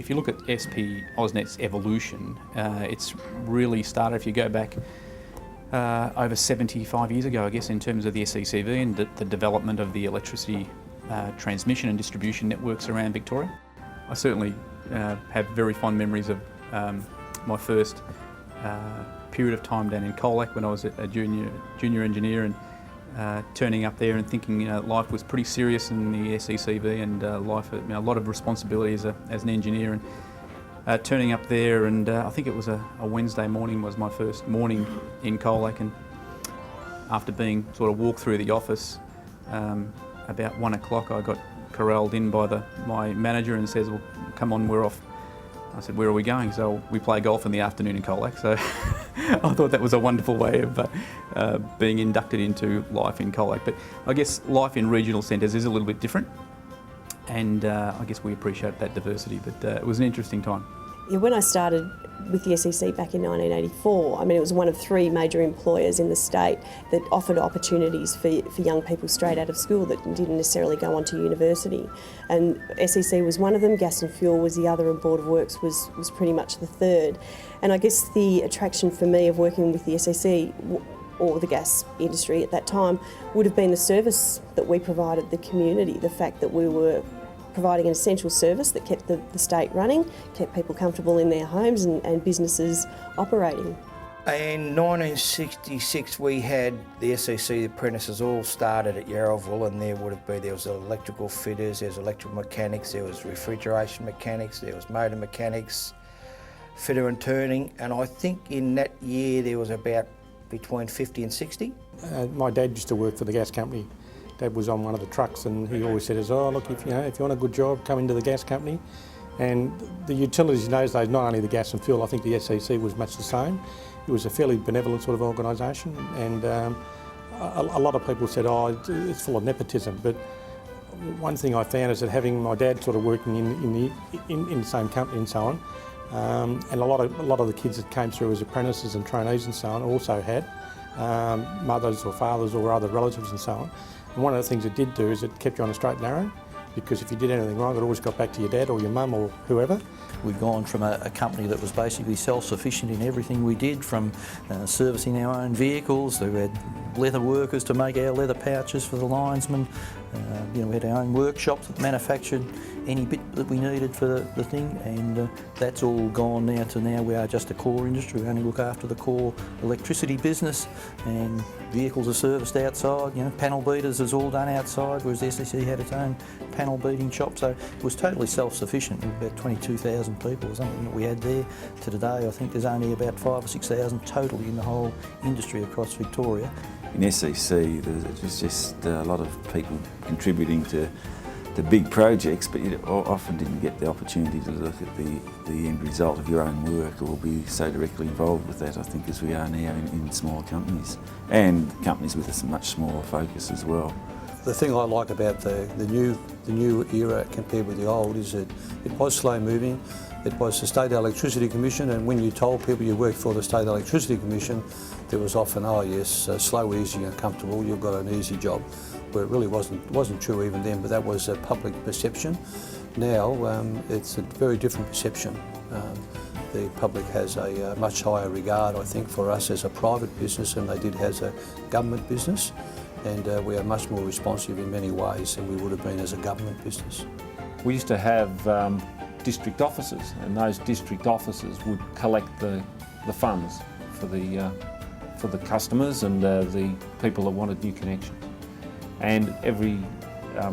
if you look at SP AusNet's evolution, it's really started, if you go back over 75 years ago, I guess, in terms of the SECV and the development of the electricity transmission and distribution networks around Victoria. I certainly have very fond memories of my first period of time down in Colac when I was a junior engineer, and turning up there and thinking life was pretty serious in the SECV, and life, a lot of responsibility as an engineer, and turning up there, and I think it was a Wednesday morning was my first morning in Colac, and after being sort of walked through the office, about 1 o'clock I got corralled in by my manager and says, "Well, come on, we're off." I said, "Where are we going?" So we play golf in the afternoon in Colac. So I thought that was a wonderful way of being inducted into life in Colac. But I guess life in regional centres is a little bit different, and I guess we appreciate that diversity. But it was an interesting time. Yeah, when I started with the SEC back in 1984, I mean, it was one of 3 major employers in the state that offered opportunities for young people straight out of school that didn't necessarily go on to university. And SEC was one of them, Gas and Fuel was the other, and Board of Works was pretty much the third. And I guess the attraction for me of working with the SEC or the gas industry at that time would have been the service that we provided the community, the fact that we were providing an essential service that kept the state running, kept people comfortable in their homes and businesses operating. In 1966 we had the SEC apprentices all started at Yarraville, and there was electrical fitters, there was electrical mechanics, there was refrigeration mechanics, there was motor mechanics, fitter and turning, and I think in that year there was about between 50 and 60. My dad used to work for the gas company. Dad was on one of the trucks, and he always said, "Oh, look, if you want a good job, come into the gas company." And the utilities in those days, not only the gas and fuel, I think the SEC was much the same. It was a fairly benevolent sort of organisation, and a lot of people said, "Oh, it's full of nepotism." But one thing I found is that having my dad sort of working in the same company and so on, and a lot of the kids that came through as apprentices and trainees and so on also had mothers or fathers or other relatives and so on. And one of the things it did do is it kept you on a straight and narrow, because if you did anything wrong, it always got back to your dad or your mum or whoever. We'd gone from a company that was basically self-sufficient in everything we did, from servicing our own vehicles. We had leather workers to make our leather pouches for the linesmen. We had our own workshops that manufactured any bit that we needed for the thing, and that's all gone now to now we are just a core industry. We only look after the core electricity business, and vehicles are serviced outside. Panel beaters is all done outside, whereas the SEC had its own panel beating shop, so it was totally self-sufficient. About 22,000 people or something that we had there. To today, I think there's only about 5,000 or 6,000 totally in the whole industry across Victoria. In SEC, there's just a lot of people contributing to big projects, but you often didn't get the opportunity to look at the end result of your own work or be so directly involved with that, I think, as we are now in smaller companies, and companies with a much smaller focus as well. The thing I like about the new era compared with the old is that it was slow moving. It was the State Electricity Commission, and when you told people you worked for the State Electricity Commission, there was often, "Oh yes, slow, easy and comfortable, you've got an easy job," where it really wasn't true even then, but that was a public perception. Now it's a very different perception. The public has a much higher regard, I think, for us as a private business than they did as a government business, and we are much more responsive in many ways than we would have been as a government business. We used to have district officers, and those district officers would collect the funds for the customers and the people that wanted new connections. And every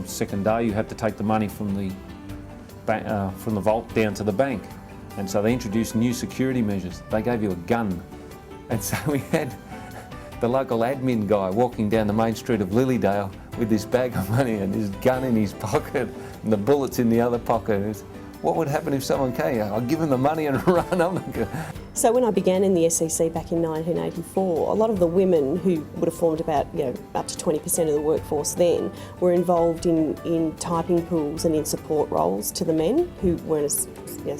second day you had to take the money from the vault down to the bank. And so they introduced new security measures. They gave you a gun. And so we had the local admin guy walking down the main street of Lilydale with this bag of money and his gun in his pocket and the bullets in the other pocket. What would happen if someone came? I'd give them the money and run. So when I began in the SEC back in 1984, a lot of the women who would have formed about up to 20% of the workforce then were involved in typing pools and in support roles to the men who weren't as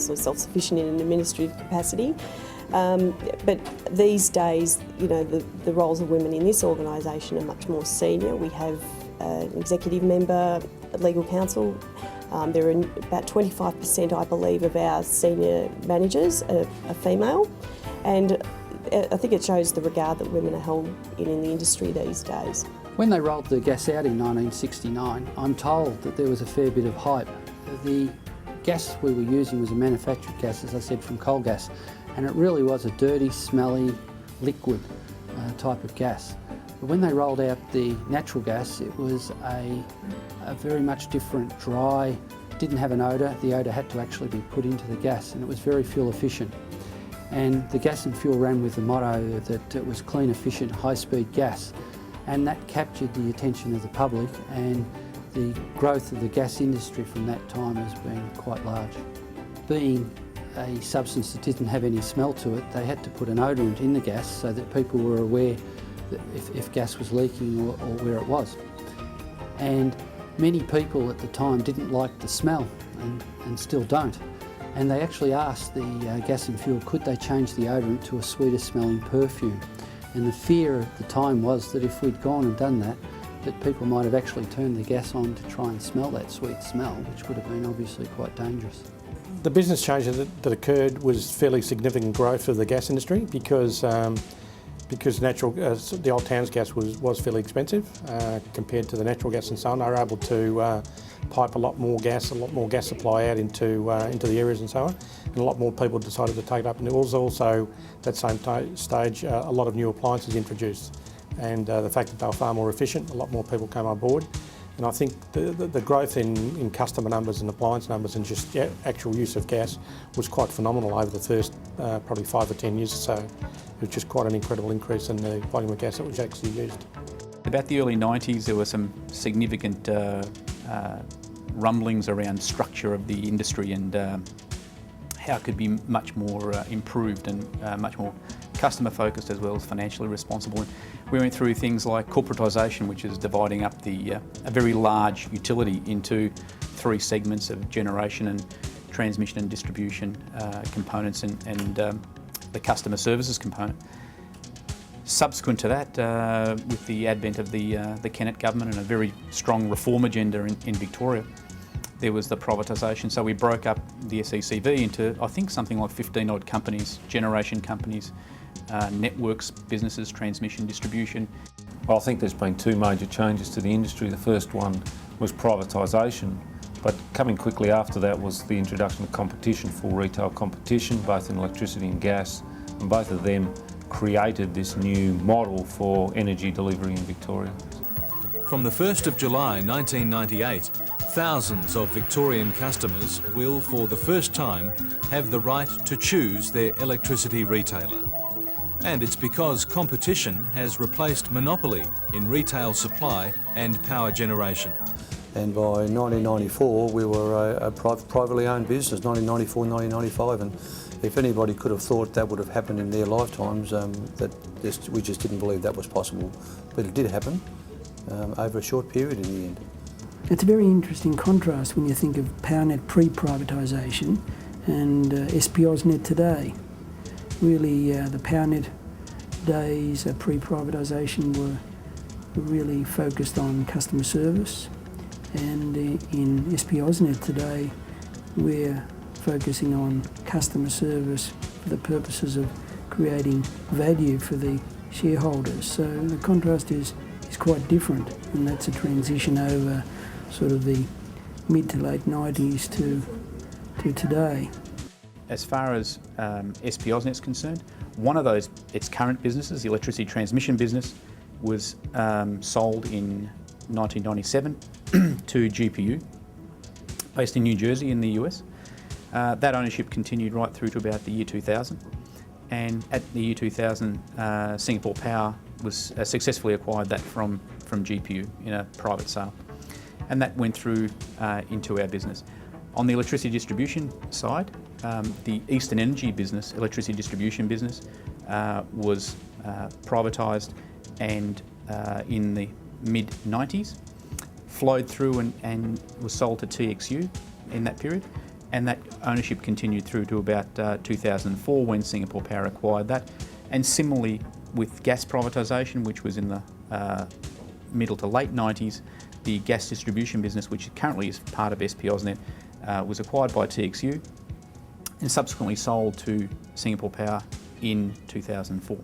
sort of self-sufficient in an administrative capacity. But these days, the roles of women in this organisation are much more senior. We have an executive member, a legal counsel, There are about 25%, I believe, of our senior managers are female, and I think it shows the regard that women are held in the industry these days. When they rolled the gas out in 1969, I'm told that there was a fair bit of hype. The gas we were using was a manufactured gas, as I said, from coal gas, and it really was a dirty, smelly, liquid type of gas. But when they rolled out the natural gas, it was a very much different, dry, didn't have an odour. The odour had to actually be put into the gas, and it was very fuel efficient. And the gas and fuel ran with the motto that it was clean, efficient, high-speed gas, and that captured the attention of the public, and the growth of the gas industry from that time has been quite large. Being a substance that didn't have any smell to it, they had to put an odorant in the gas so that people were aware that if gas was leaking or where it was. And many people at the time didn't like the smell and still don't. And they actually asked the gas and fuel, could they change the odorant to a sweeter smelling perfume? And the fear at the time was that if we'd gone and done that, that people might have actually turned the gas on to try and smell that sweet smell, which would have been obviously quite dangerous. The business change that occurred was fairly significant growth of the gas industry because the old Towns gas was fairly expensive compared to the natural gas and so on. They were able to pipe a lot more gas supply out into the areas and so on, and a lot more people decided to take it up. And there was also, that same stage, a lot of new appliances introduced, and the fact that they were far more efficient, a lot more people came on board. And I think the growth in customer numbers and appliance numbers and just actual use of gas was quite phenomenal over the first probably 5 or 10 years or so. It was just quite an incredible increase in the volume of gas that was actually used. About the early 90s, there were some significant rumblings around structure of the industry and how it could be much more improved and much more customer focused as well as financially responsible. And we went through things like corporatisation, which is dividing up a very large utility into 3 segments of generation and transmission and distribution components and the customer services component. Subsequent to that, with the advent of the Kennett government and a very strong reform agenda in Victoria, there was the privatisation. So we broke up the SECV into, I think, something like 15 odd companies, generation companies, networks, businesses, transmission, distribution. Well, I think there's been 2 major changes to the industry. The first one was privatisation, but coming quickly after that was the introduction of competition, full retail competition, both in electricity and gas, and both of them created this new model for energy delivery in Victoria. From the 1st of July 1998, thousands of Victorian customers will, for the first time, have the right to choose their electricity retailer. And it's because competition has replaced monopoly in retail supply and power generation. And by 1994, we were a privately owned business, 1994, 1995, and if anybody could have thought that would have happened in their lifetimes, we just didn't believe that was possible. But it did happen over a short period in the end. It's a very interesting contrast when you think of PowerNet pre-privatisation and SP AusNet today. Really, the PowerNet days pre-privatisation were really focused on customer service, and in SP AusNet today we're focusing on customer service for the purposes of creating value for the shareholders. So the contrast is quite different, and that's a transition over sort of the mid to late 90s to today. As far as SP AusNet's concerned, one of its current businesses, the electricity transmission business, was sold in 1997 to GPU, based in New Jersey in the US. That ownership continued right through to about the year 2000, and at the year 2000, Singapore Power was successfully acquired that from GPU in a private sale, and that went through into our business. On the electricity distribution side, the Eastern Energy business, electricity distribution business, was privatised and in the mid-90s, flowed through and was sold to TXU in that period, and that ownership continued through to about 2004 when Singapore Power acquired that. And similarly with gas privatisation, which was in the middle to late 90s, the gas distribution business, which currently is part of SP AusNet, was acquired by TXU and subsequently sold to Singapore Power in 2004.